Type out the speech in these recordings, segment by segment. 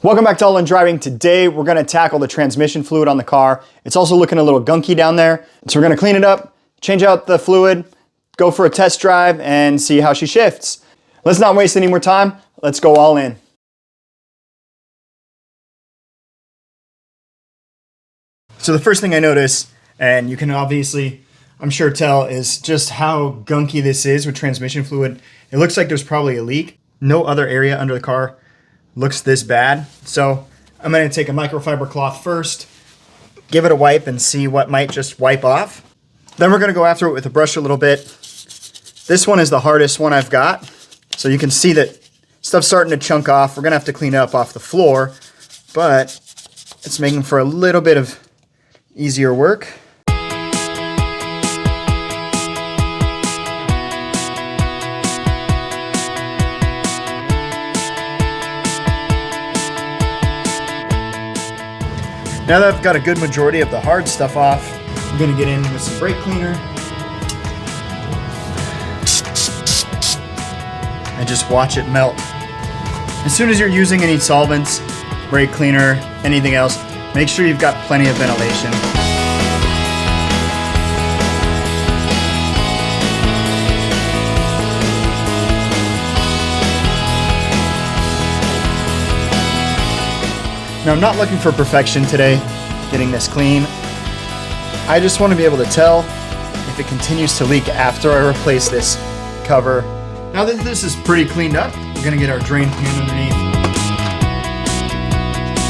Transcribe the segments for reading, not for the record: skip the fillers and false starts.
Welcome back to All In Driving. Today we're gonna tackle the transmission fluid on the car. It's also looking a little gunky down there. So we're gonna clean it up, change out the fluid, go for a test drive and see how she shifts. Let's not waste any more time. Let's go all in. So the first thing I notice, and you can obviously, I'm sure tell, is just how gunky this is with transmission fluid. It looks like there's probably a leak. No other area under the car looks this bad. So I'm gonna take a microfiber cloth first, give it a wipe and see what might just wipe off. Then we're gonna go after it with a brush a little bit. This one is the hardest one I've got. So you can see that stuff's starting to chunk off. We're gonna have to clean it up off the floor, but it's making for a little bit of easier work. Now that I've got a good majority of the hard stuff off, I'm gonna get in with some brake cleaner and just watch it melt. As soon as you're using any solvents, brake cleaner, anything else, make sure you've got plenty of ventilation. Now, I'm not looking for perfection today, getting this clean. I just want to be able to tell if it continues to leak after I replace this cover. Now that this is pretty cleaned up, we're going to get our drain pan underneath.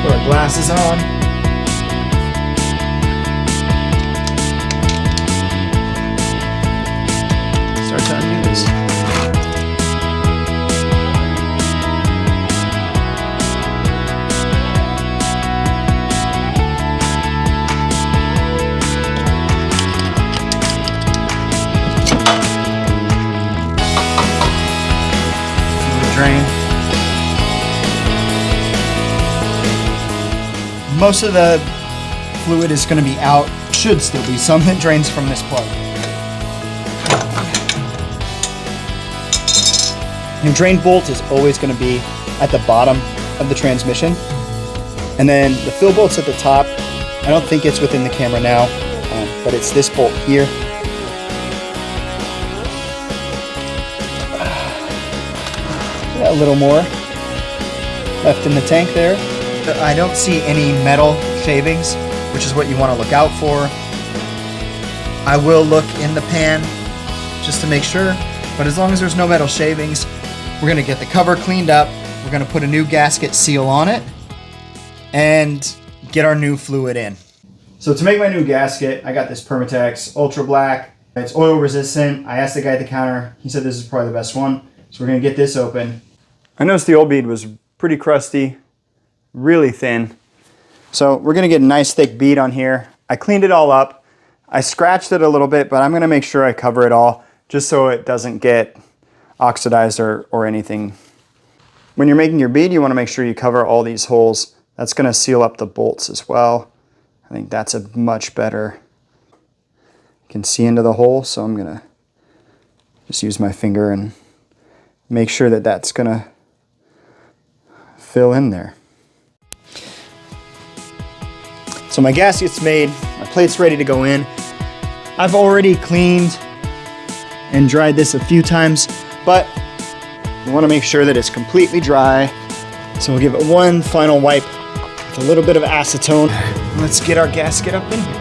Put our glasses on. Start to undo this. Drain. Most of the fluid is going to be out. Should still be some that drains from this plug. Your drain bolt is always going to be at the bottom of the transmission. And then the fill bolt's at the top. I don't think it's within the camera now, but it's this bolt here. A little more left in the tank there. I don't see any metal shavings, which is what you want to look out for. I will look in the pan just to make sure, but as long as there's no metal shavings, we're going to get the cover cleaned up. We're going to put a new gasket seal on it and get our new fluid in. So to make my new gasket, I got this Permatex Ultra Black. It's oil resistant. I asked the guy at the counter. He said this is probably the best one. So we're going to get this open. I noticed the old bead was pretty crusty, really thin. So we're gonna get a nice thick bead on here. I cleaned it all up. I scratched it a little bit, but I'm gonna make sure I cover it all just so it doesn't get oxidized or anything. When you're making your bead, you wanna make sure you cover all these holes. That's gonna seal up the bolts as well. I think that's a much better. You can see into the hole, so I'm gonna just use my finger and make sure that that's gonna fill in there. So my gasket's made, my plate's ready to go in. I've already cleaned and dried this a few times, but we want to make sure that it's completely dry. So we'll give it one final wipe with a little bit of acetone. Let's get our gasket up in here.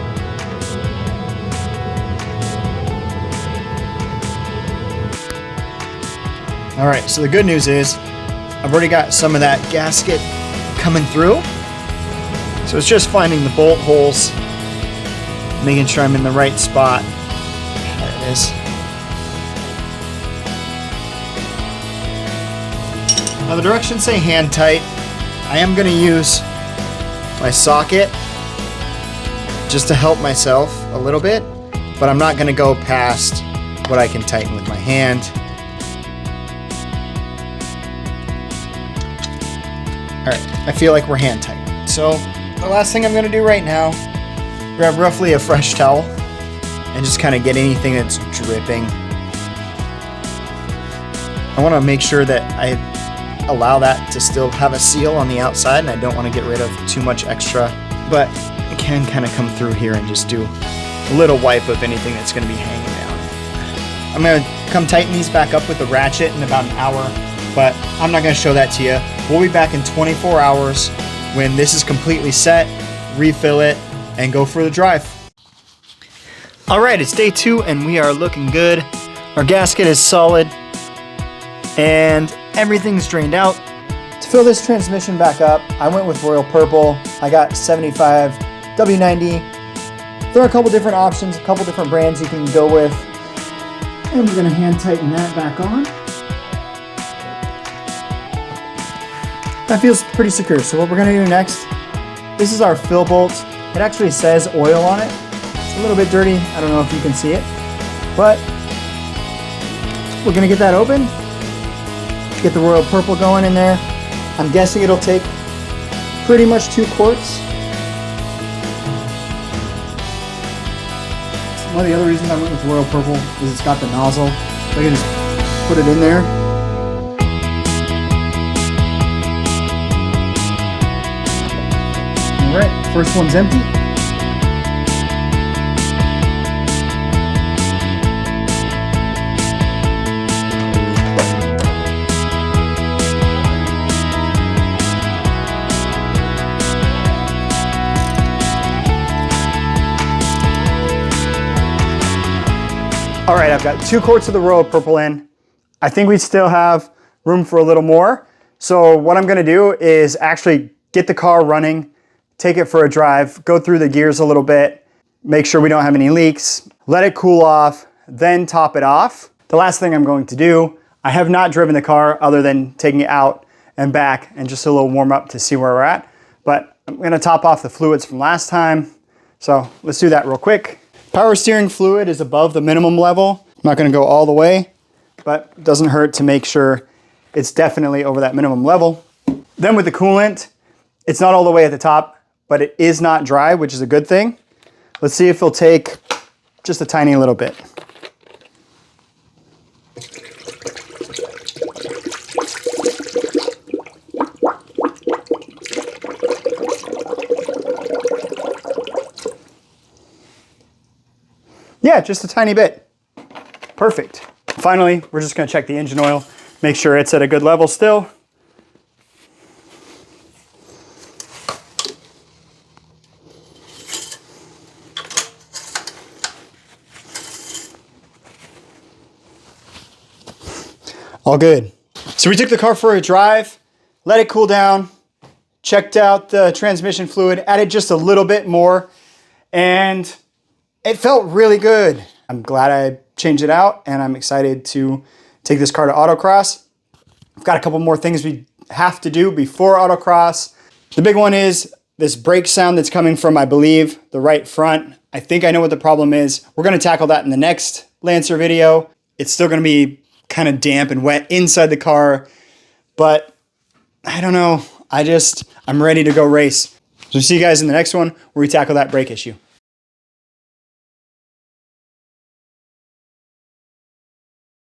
All right, so the good news is I've already got some of that gasket coming through. So it's just finding the bolt holes, making sure I'm in the right spot. There it is. Now the directions say hand tight. I am gonna use my socket just to help myself a little bit, but I'm not gonna go past what I can tighten with my hand. All right, I feel like we're hand tight. So the last thing I'm gonna do right now, grab roughly a fresh towel and just kind of get anything that's dripping. I wanna make sure that I allow that to still have a seal on the outside, and I don't want to get rid of too much extra, but I can kind of come through here and just do a little wipe of anything that's going to be hanging down. I'm going to come tighten these back up with the ratchet in about an hour, but I'm not going to show that to you. We'll be back in 24 hours when this is completely set, refill it, and go for the drive. All right, it's day 2 and we are looking good. Our gasket is solid and everything's drained out. To fill this transmission back up, I went with Royal Purple. I got 75 W90. There are a couple different options, a couple different brands you can go with. And we're gonna hand tighten that back on. That feels pretty secure. So what we're gonna do next, this is our fill bolt. It actually says oil on it. It's a little bit dirty. I don't know if you can see it, but we're gonna get that open. Get the Royal Purple going in there. I'm guessing it'll take pretty much 2 quarts. One of the other reasons I went with Royal Purple is it's got the nozzle. So I can just put it in there. All right, first one's empty. All right, I've got 2 quarts of the Royal Purple in. I think we still have room for a little more. So what I'm gonna do is actually get the car running, take it for a drive, go through the gears a little bit, make sure we don't have any leaks, let it cool off, then top it off. The last thing I'm going to do, I have not driven the car other than taking it out and back and just a little warm up to see where we're at. But I'm gonna top off the fluids from last time. So let's do that real quick. Power steering fluid is above the minimum level. I'm not gonna go all the way, but it doesn't hurt to make sure it's definitely over that minimum level. Then with the coolant, it's not all the way at the top, but it is not dry, which is a good thing. Let's see if it'll take just a tiny little bit. Yeah, just a tiny bit. Perfect. Finally, we're just gonna check the engine oil, make sure it's at a good level still. All good. So we took the car for a drive, let it cool down, checked out the transmission fluid, added just a little bit more, and it felt really good. I'm glad I changed it out, and I'm excited to take this car to Autocross. I've got a couple more things we have to do before Autocross. The big one is this brake sound that's coming from, I believe, the right front. I think I know what the problem is. We're gonna tackle that in the next Lancer video. It's still gonna be kind of damp and wet inside the car, but I don't know. I'm ready to go race. So see you guys in the next one where we tackle that brake issue.